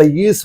23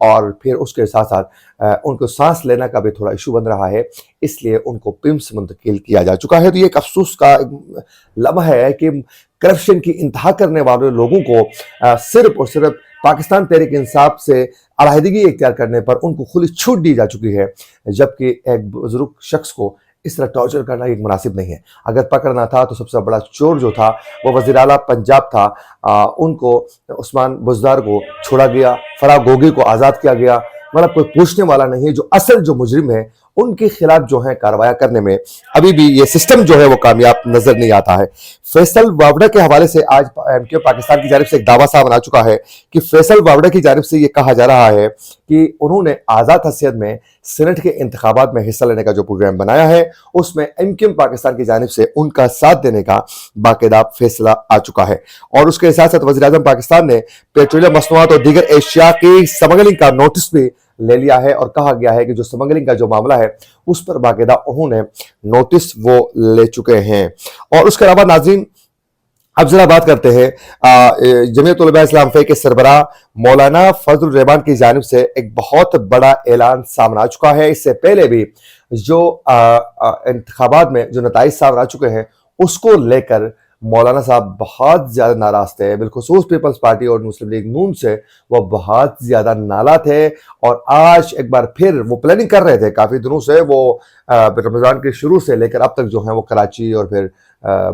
اور پھر اس کے ساتھ ساتھ ان کو سانس لینا کا بھی تھوڑا ایشو بن رہا ہے، اس لیے ان کو پمس منتقل کیا جا چکا ہے۔ تو یہ ایک افسوس کا لمحہ ہے کہ کرپشن کی انتہا کرنے والے لوگوں کو صرف اور صرف پاکستان تحریک انصاف سے علیحدگی اختیار کرنے پر ان کو کھلی چھوٹ دی جا چکی ہے، جبکہ ایک بزرگ شخص کو اس طرح ٹارچر کرنا ایک مناسب نہیں ہے۔ اگر پکڑنا تھا تو سب سے بڑا چور جو تھا وہ وزیر اعلیٰ پنجاب تھا، ان کو عثمان بزدار کو چھوڑا گیا، فراح گوگی کو آزاد کیا گیا، مطلب کوئی پوچھنے والا نہیں ہے۔ جو اصل جو مجرم ہے ان کے خلاف جو ہے کارروائیاں کرنے میں ابھی بھی یہ سسٹم جو ہے وہ کامیاب نظر نہیں آتا ہے۔ فیصل وابڑہ کے حوالے سے آج ایم کیو پاکستان کی جانب سے ایک دعویٰ صاحب آ چکا ہے کہ فیصل وابڑہ کی جانب سے یہ کہا جا رہا ہے کہ انہوں نے آزاد حیثیت میں سینٹ کے انتخابات میں حصہ لینے کا جو پروگرام بنایا ہے اس میں ایم کیو پاکستان کی جانب سے ان کا ساتھ دینے کا باقاعدہ فیصلہ آ چکا ہے۔ اور اس کے ساتھ ساتھ وزیر اعظم پاکستان نے پیٹرولیم مصنوعات اور دیگر اشیاء کی سمگلنگ کا نوٹس بھی لے لیا ہے، اور کہا گیا ہے کہ جو سمگلنگ کا جو معاملہ ہے اس پر باقاعدہ انہوں نے نوٹس وہ لے چکے ہیں۔ اور اس کے علاوہ ناظرین اب ذرا بات کرتے ہیں جمعیت علماء اسلام فے کے سربراہ مولانا فضل الرحمان کی جانب سے ایک بہت بڑا اعلان سامنے آ چکا ہے۔ اس سے پہلے بھی جو انتخابات میں جو نتائج سامنے آ چکے ہیں اس کو لے کر مولانا صاحب بہت زیادہ ناراض تھے، بالخصوص پیپلز پارٹی اور مسلم لیگ نون سے وہ بہت زیادہ نالا تھے، اور آج ایک بار پھر وہ پلاننگ کر رہے تھے کافی دنوں سے، وہ رمضان کے شروع سے لے کر اب تک جو ہیں وہ کراچی اور پھر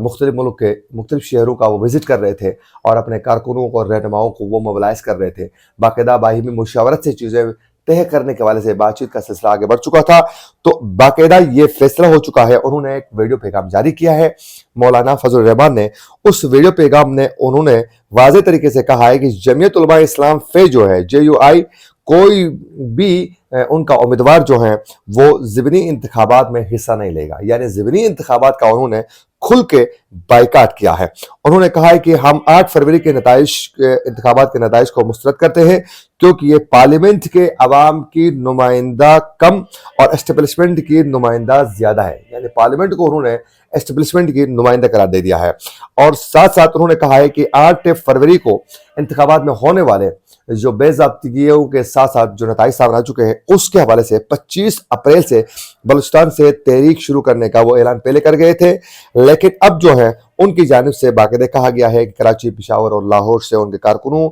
مختلف ملک کے مختلف شہروں کا وہ وزٹ کر رہے تھے اور اپنے کارکنوں کو اور رہنماؤں کو وہ موبلائز کر رہے تھے۔ باقاعدہ باہمی مشاورت سے چیزیں طے کرنے کے حوالے سے بات چیت کا سلسلہ آگے بڑھ چکا تھا، تو باقاعدہ یہ فیصلہ ہو چکا ہے۔ انہوں نے ایک ویڈیو پیغام جاری کیا ہے مولانا فضل الرحمان نے۔ اس ویڈیو پیغام نے انہوں نے واضح طریقے سے کہا ہے کہ جمعیت علماء اسلام فے جو ہے JUI کوئی بھی ان کا امیدوار جو ہیں وہ ضمنی انتخابات میں حصہ نہیں لے گا، یعنی ضمنی انتخابات کا انہوں نے کھل کے بائیکاٹ کیا ہے۔ انہوں نے کہا ہے کہ ہم 8 فروری کے انتخابات کے نتائج کو مسترد کرتے ہیں کیونکہ یہ پارلیمنٹ کے عوام کی نمائندہ کم اور اسٹیبلشمنٹ کی نمائندہ زیادہ ہے، یعنی پارلیمنٹ کو انہوں نے اسٹیبلشمنٹ کی نمائندہ قرار دے دیا ہے۔ اور ساتھ ساتھ انہوں نے کہا ہے کہ 8 فروری کو انتخابات میں ہونے والے جو بے ضابطگیوں کے ساتھ ساتھ جو نتائج سامنے آ چکے ہیں اس کے حوالے سے 25 اپریل سے بلوچستان سے تحریک شروع کرنے کا وہ اعلان پہلے کر گئے تھے، لیکن اب جو ہے ان کی جانب سے باقاعدہ کہا گیا ہے کہ کراچی، پشاور اور لاہور سے ان کے کارکنوں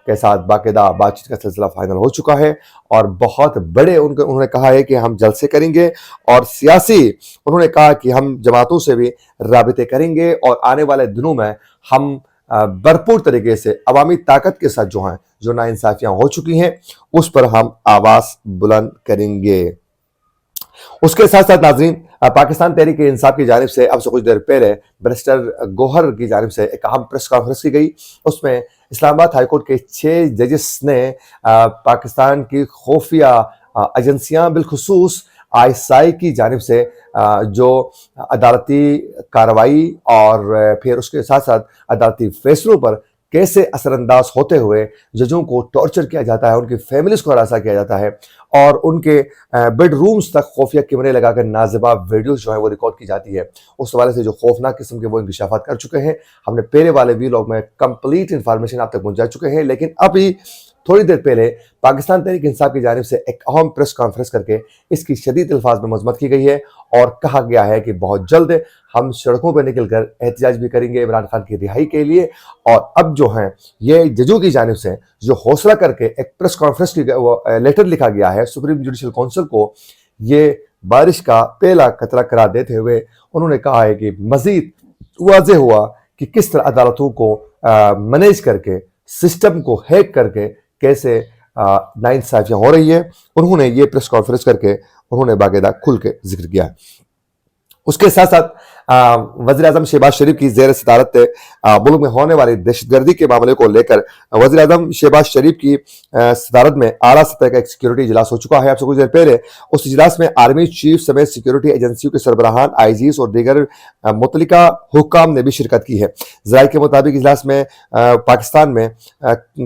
کے ساتھ باقاعدہ بات چیت کا سلسلہ فائنل ہو چکا ہے، اور بہت بڑے انہوں نے کہا ہے کہ ہم جلسے کریں گے، اور سیاسی انہوں نے کہا کہ ہم جماعتوں سے بھی رابطے کریں گے، اور آنے والے دنوں میں ہم بھرپور طریقے سے عوامی طاقت کے ساتھ جو ہیں جو ناانصافیاں ہو چکی ہیں اس پر ہم آواز بلند کریں گے۔ اس کے ساتھ ساتھ ناظرین پاکستان تحریک انصاف کی جانب سے اب سے کچھ دیر پہلے بیرسٹر گوہر کی جانب سے ایک اہم پریس کانفرنس کی گئی۔ اس میں اسلام آباد ہائی کورٹ کے 6 ججز نے پاکستان کی خفیہ ایجنسیاں بالخصوص ISI کی جانب سے جو عدالتی کارروائی اور پھر اس کے ساتھ ساتھ عدالتی فیصلوں پر کیسے اثر انداز ہوتے ہوئے ججوں کو ٹارچر کیا جاتا ہے، ان کی فیملیز کو ہراساں کیا جاتا ہے، اور ان کے بیڈ رومز تک خفیہ کیمرے لگا کر نازیبا ویڈیوز جو ہیں وہ ریکارڈ کی جاتی ہے، اس حوالے سے جو خوفناک قسم کے وہ انکشافات کر چکے ہیں۔ ہم نے پہلے والے ویلاگ میں کمپلیٹ انفارمیشن آپ تک پہنچا چکے ہیں، لیکن ابھی تھوڑی دیر پہلے پاکستان تحریک انصاف کی جانب سے ایک اہم پریس کانفرنس کر کے اس کی شدید الفاظ میں مذمت کی گئی ہے، اور کہا گیا ہے کہ بہت جلد ہم سڑکوں پہ نکل کر احتجاج بھی کریں گے عمران خان کی رہائی کے لیے۔ اور اب جو ہیں یہ ججوں کی جانب سے جو حوصلہ کر کے ایک پریس کانفرنس کی لیٹر لکھا گیا ہے سپریم جوڈیشل کونسل کو، یہ بارش کا پہلا قطرہ قرار دیتے ہوئے انہوں نے کہا ہے کہ مزید واضح ہوا کہ کس طرح عدالتوں کو مینیج کر کے، سسٹم کو ہیک کر کے کیسے ناانصافیاں ہو رہی ہے۔ انہوں نے یہ پریس کانفرنس کر کے انہوں نے باقاعدہ کھل کے ذکر کیا ہے۔ اس کے ساتھ ساتھ وزیر اعظم شہباز شریف کی زیر صدارت ملک میں ہونے والی دہشت گردی کے معاملے کو لے کر وزیر اعظم شہباز شریف کی صدارت میں اعلیٰ سطح کا ایک سیکیورٹی اجلاس ہو چکا ہے اب سے کچھ دیر پہلے۔ اس اجلاس میں آرمی چیف سمیت سیکیورٹی ایجنسیوں کے سربراہان، IGs اور دیگر متعلقہ حکام نے بھی شرکت کی ہے۔ ذرائع کے مطابق اجلاس میں پاکستان میں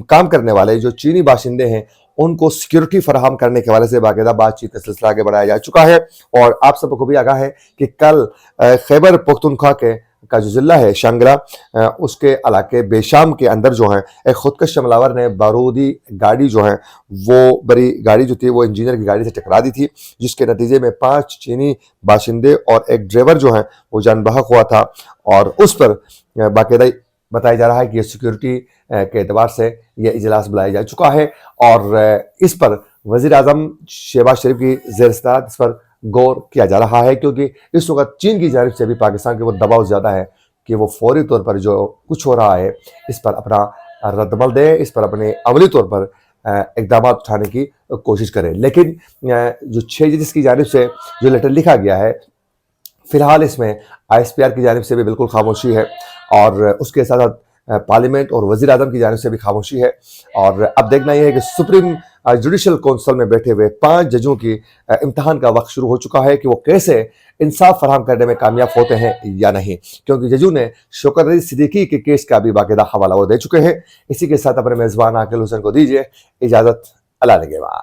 کام کرنے والے جو چینی باشندے ہیں ان کو سیکیورٹی فراہم کرنے کے حوالے سے باقاعدہ بات چیت کا سلسلہ آگے بڑھایا جا چکا ہے، اور آپ سب کو بھی آگاہ ہے کہ کل خیبر پختونخوا کے کا جو ضلع ہے شانگلا اس کے علاقے بیشام کے اندر جو ہیں ایک خودکش حملہ آور نے بارودی گاڑی جو ہے وہ بڑی گاڑی جو تھی وہ انجینئر کی گاڑی سے ٹکرا دی تھی، جس کے نتیجے میں 5 چینی باشندے اور ایک ڈرائیور جو ہیں وہ جان بحق ہوا تھا، اور اس پر باقاعدہ بتایا جا رہا ہے کہ یہ سیکیورٹی کے اعتبار سے یہ اجلاس بلایا جا چکا ہے، اور اس پر وزیر اعظم شہباز شریف کی زیر صدارت اس پر غور کیا جا رہا ہے، کیونکہ اس وقت چین کی جانب سے بھی پاکستان کے اوپر دباؤ زیادہ ہے کہ وہ فوری طور پر جو کچھ ہو رہا ہے اس پر اپنا رد عمل دے، اس پر اپنے عملی طور پر اقدامات اٹھانے کی کوشش کرے۔ لیکن جو 6 ججز کی جانب سے جو لیٹر لکھا گیا ہے، فی الحال اس میں ISPR کی جانب سے بھی بالکل خاموشی ہے، اور اس کے ساتھ ساتھ پارلیمنٹ اور وزیر اعظم کی جانب سے بھی خاموشی ہے، اور اب دیکھنا یہ ہے کہ سپریم جوڈیشل کونسل میں بیٹھے ہوئے 5 ججوں کی امتحان کا وقت شروع ہو چکا ہے کہ وہ کیسے انصاف فراہم کرنے میں کامیاب ہوتے ہیں یا نہیں، کیونکہ ججوں نے شوکت علی صدیقی کے کیس کا بھی باقاعدہ حوالہ وہ دے چکے ہیں۔ اسی کے ساتھ اپنے میزبان عاقل حسین کو دیجیے اجازت، اللہ نگہبان۔